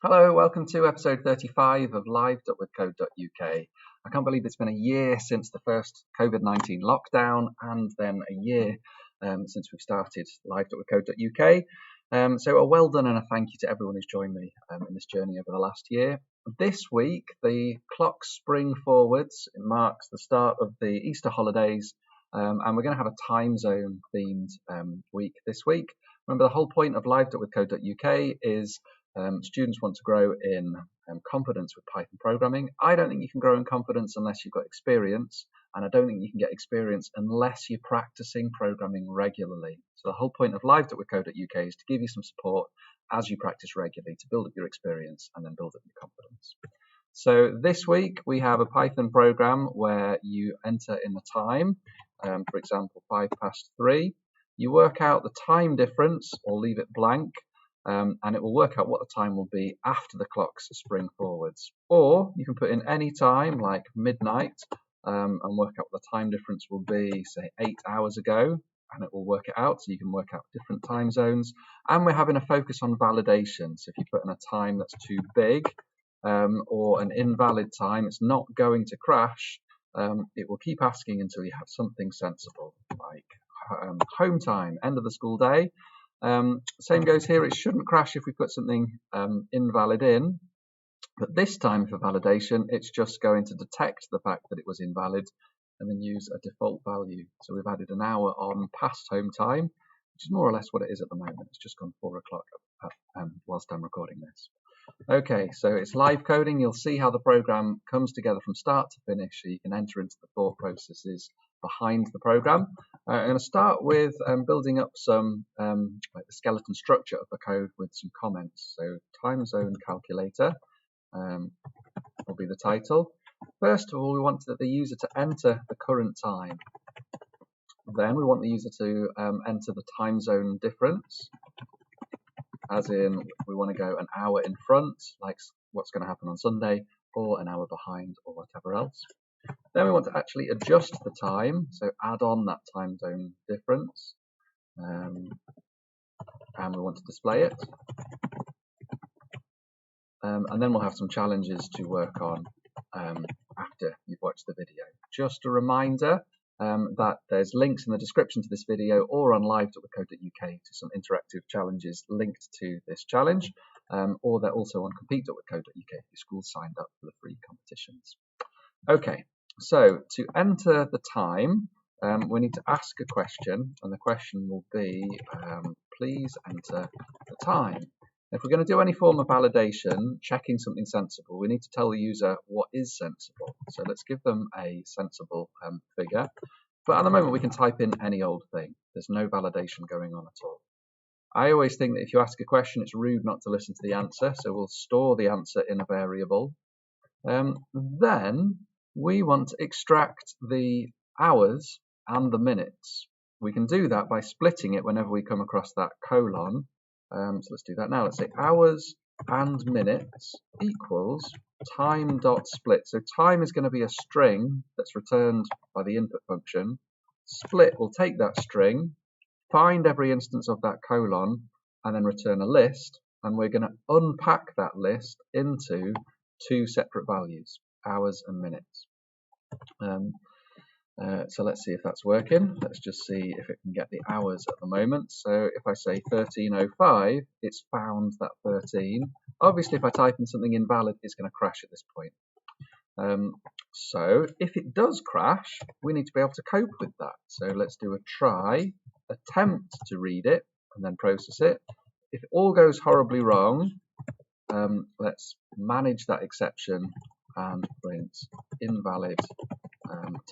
Hello, welcome to episode 35 of live.withcode.uk. I can't believe it's been a year since the first COVID-19 lockdown and then a year since we've started live.withcode.uk. So a well done and a thank you to everyone who's joined me in this journey over the last year. This week, the clocks spring forwards. It marks the start of the Easter holidays, and we're going to have a time zone themed week this week. Remember, the whole point of live.withcode.uk is students want to grow in confidence with Python programming. I don't think you can grow in confidence unless you've got experience, and I don't think you can get experience unless you're practicing programming regularly. So the whole point of live.withcode.uk is to give you some support as you practice regularly to build up your experience and then build up your confidence. So this week we have a Python program where you enter in the time, for example 3:05. You work out the time difference or leave it blank, and it will work out what the time will be after the clocks spring forwards. Or you can put in any time, like midnight, and work out what the time difference will be, say 8 hours ago, and it will work it out, so you can work out different time zones. And we're having a focus on validation, so if you put in a time that's too big, or an invalid time, it's not going to crash, it will keep asking until you have something sensible, like home time, end of the school day. Same goes here, it shouldn't crash if we put something invalid in, but this time for validation, it's just going to detect the fact that it was invalid and then use a default value. So we've added an hour on past home time, which is more or less what it is at the moment. It's just gone 4 o'clock whilst I'm recording this. Okay, so it's live coding. You'll see how the program comes together from start to finish, so you can enter into the thought processes behind the program. I'm going to start with building up some like the skeleton structure of the code with some comments. So time zone calculator will be the title. First of all, we want the user to enter the current time. Then we want the user to enter the time zone difference, as in we want to go an hour in front, like what's going to happen on Sunday, or an hour behind, or whatever else. Then we want to actually adjust the time, so add on that time zone difference, and we want to display it. And then we'll have some challenges to work on after you've watched the video. Just a reminder that there's links in the description to this video or on live.withcode.uk to some interactive challenges linked to this challenge, or they're also on compete.withcode.uk if your school's signed up for the free competitions. Okay, so to enter the time, we need to ask a question, and the question will be, please enter the time. If we're going to do any form of validation, checking something sensible, we need to tell the user what is sensible. So let's give them a sensible figure. But at the moment, we can type in any old thing. There's no validation going on at all. I always think that if you ask a question, it's rude not to listen to the answer. So we'll store the answer in a variable. Then we want to extract the hours and the minutes. We can do that by splitting it whenever we come across that colon. So let's do that now. Let's say hours and minutes equals time.split. So time is going to be a string that's returned by the input function. Split will take that string, find every instance of that colon, and then return a list. And we're going to unpack that list into two separate values, hours and minutes. So let's see if that's working. Let's just see if it can get the hours at the moment. So if I say 13:05, it's found that 13. Obviously, if I type in something invalid, it's going to crash at this point. So if it does crash, we need to be able to cope with that. So let's do a try, attempt to read it, and then process it. If it all goes horribly wrong, let's manage that exception and print invalid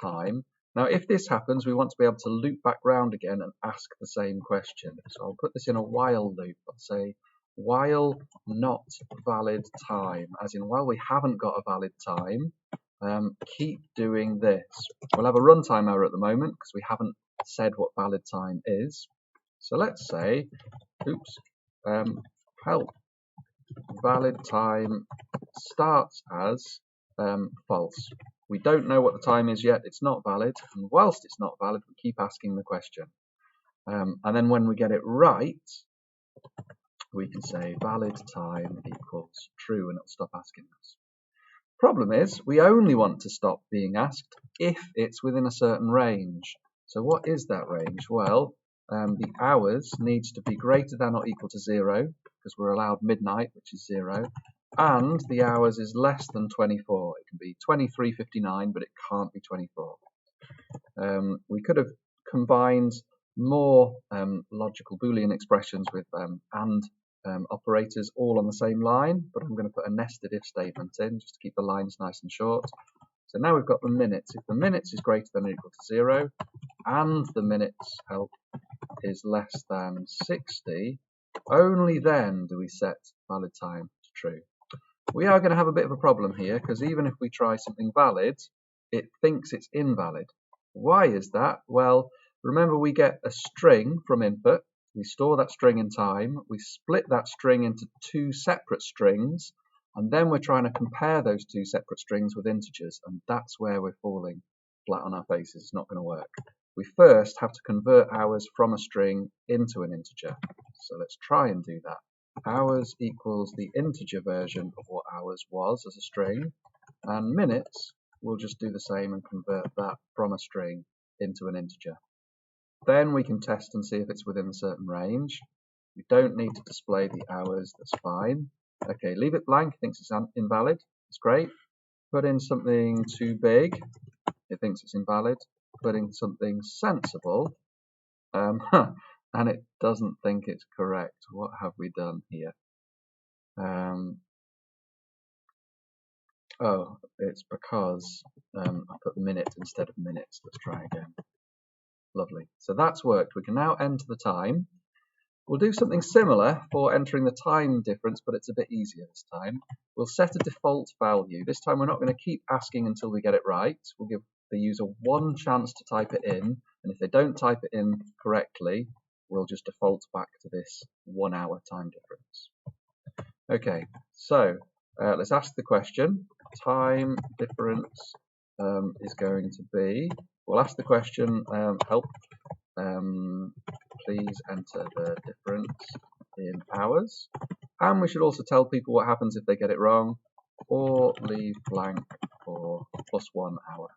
time. Now, if this happens, we want to be able to loop back round again and ask the same question. So I'll put this in a while loop. I'll say while not valid time, as in while we haven't got a valid time, keep doing this. We'll have a runtime error at the moment because we haven't said what valid time is. So let's say, help, valid time starts as false. We don't know what the time is yet, it's not valid, and whilst it's not valid, we keep asking the question. And then when we get it right, we can say valid time equals true, and it'll stop asking us. Problem is, we only want to stop being asked if it's within a certain range. So what is that range? Well, the hours needs to be greater than or equal to 0, because we're allowed midnight, which is 0, and the hours is less than 24. It can be 23:59, but it can't be 24. We could have combined more logical Boolean expressions with and operators all on the same line, but I'm going to put a nested if statement in just to keep the lines nice and short. So now we've got the minutes. If the minutes is greater than or equal to 0 and the minutes help is less than 60, only then do we set valid time to true. We are going to have a bit of a problem here, because even if we try something valid, it thinks it's invalid. Why is that? Well, remember, we get a string from input, we store that string in time, we split that string into two separate strings, and then we're trying to compare those two separate strings with integers, and that's where we're falling flat on our faces. It's not going to work. We first have to convert hours from a string into an integer. So let's try and do that. Hours equals the integer version of what hours was as a string, and minutes, we'll just do the same and convert that from a string into an integer. Then we can test and see if it's within a certain range. We don't need to display the hours, that's fine. Okay, leave it blank, it thinks it's invalid, it's great. Put in something too big, it thinks it's invalid. Put in something sensible, and it doesn't think it's correct. What have we done here? Oh, it's because I put minute instead of minutes. Let's try again. Lovely. So that's worked. We can now enter the time. We'll do something similar for entering the time difference, but it's a bit easier this time. We'll set a default value. This time we're not going to keep asking until we get it right. We'll give the user one chance to type it in, and if they don't type it in correctly, we'll just default back to this 1 hour time difference. Okay, so let's ask the question. Time difference is going to be, we'll ask the question, help, please enter the difference in hours. And we should also tell people what happens if they get it wrong, or leave blank for +1 hour.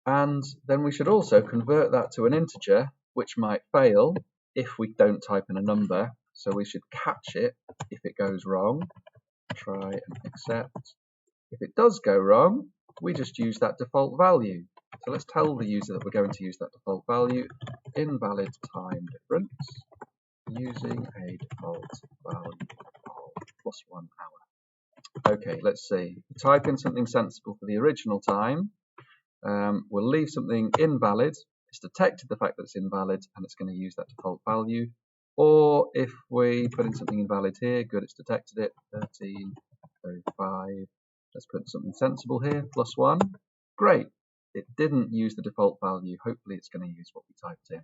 And then we should also convert that to an integer, which might fail if we don't type in a number. So we should catch it if it goes wrong. Try and accept. If it does go wrong, we just use that default value. So let's tell the user that we're going to use that default value, invalid time difference, using a default value of +1 hour. Okay, let's see. Type in something sensible for the original time. We'll leave something invalid. It's detected the fact that it's invalid, and it's going to use that default value. Or if we put in something invalid here, good, it's detected it, 13:05. Let's put something sensible here, +1. Great, it didn't use the default value. Hopefully it's going to use what we typed in.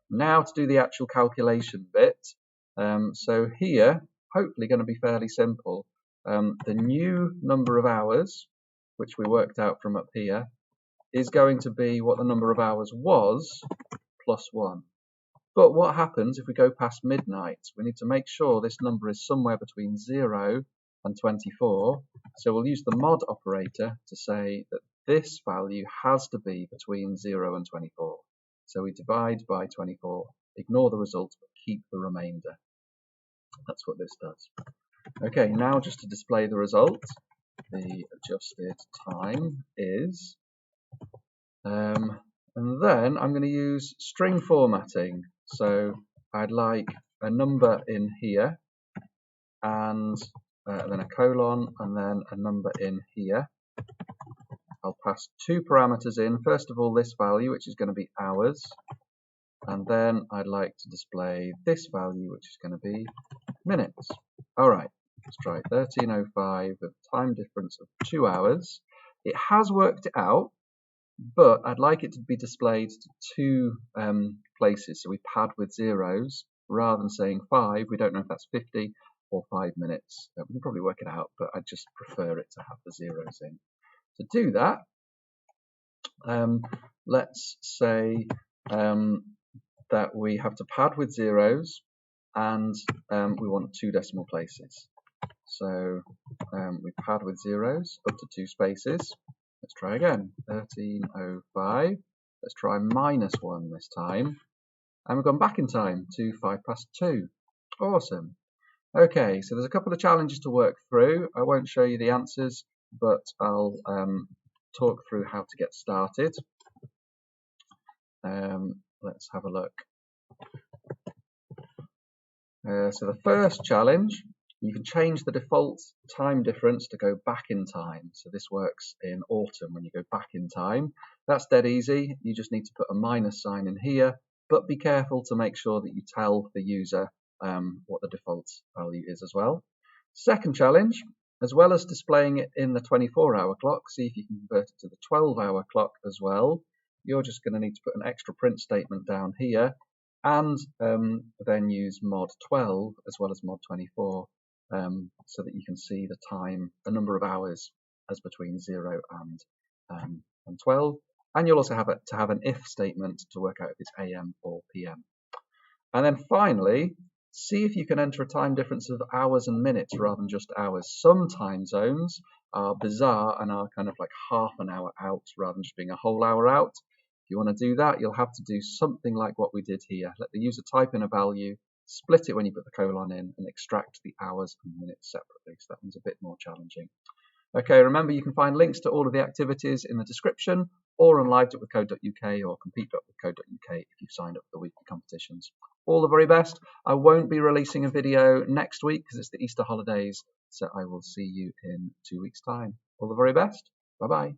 Now to do the actual calculation bit. So here, hopefully going to be fairly simple. The new number of hours, which we worked out from up here, is going to be what the number of hours was, +1. But what happens if we go past midnight? We need to make sure this number is somewhere between 0 and 24. So we'll use the mod operator to say that this value has to be between 0 and 24. So we divide by 24, ignore the result, but keep the remainder. That's what this does. Okay, now just to display the result, the adjusted time is, and then I'm going to use string formatting. So I'd like a number in here, and then a colon, and then a number in here. I'll pass two parameters in. First of all, this value, which is going to be hours, and then I'd like to display this value, which is going to be minutes. All right, let's try 13:05 with a time difference of 2 hours. It has worked it out, but I'd like it to be displayed to two places. So we pad with zeros rather than saying 5. We don't know if that's 50 or 5 minutes. We can probably work it out, but I just prefer it to have the zeros in. To do that, let's say that we have to pad with zeros, and we want 2 decimal places. So we pad with zeros up to 2 spaces. Let's try again. 13:05. Let's try -1 this time. And we've gone back in time to 2:05. Awesome. Okay, so there's a couple of challenges to work through. I won't show you the answers, but I'll talk through how to get started. Let's have a look. So the first challenge, you can change the default time difference to go back in time. So this works in autumn when you go back in time. That's dead easy. You just need to put a minus sign in here, but be careful to make sure that you tell the user what the default value is as well. Second challenge, as well as displaying it in the 24-hour clock, see if you can convert it to the 12-hour clock as well. You're just going to need to put an extra print statement down here, and then use mod 12 as well as mod 24 so that you can see the time, the number of hours as between 0 and 12. And you'll also have to have an if statement to work out if it's AM or PM. And then finally, see if you can enter a time difference of hours and minutes rather than just hours. Some time zones are bizarre and are kind of like half an hour out rather than just being a whole hour out. If you want to do that, you'll have to do something like what we did here. Let the user type in a value, split it when you put the colon in, and extract the hours and minutes separately. So that one's a bit more challenging. Okay, remember you can find links to all of the activities in the description or on live.withcode.uk or compete.withcode.uk if you've signed up for the weekly competitions. All the very best. I won't be releasing a video next week because it's the Easter holidays, so I will see you in 2 weeks' time. All the very best. Bye-bye.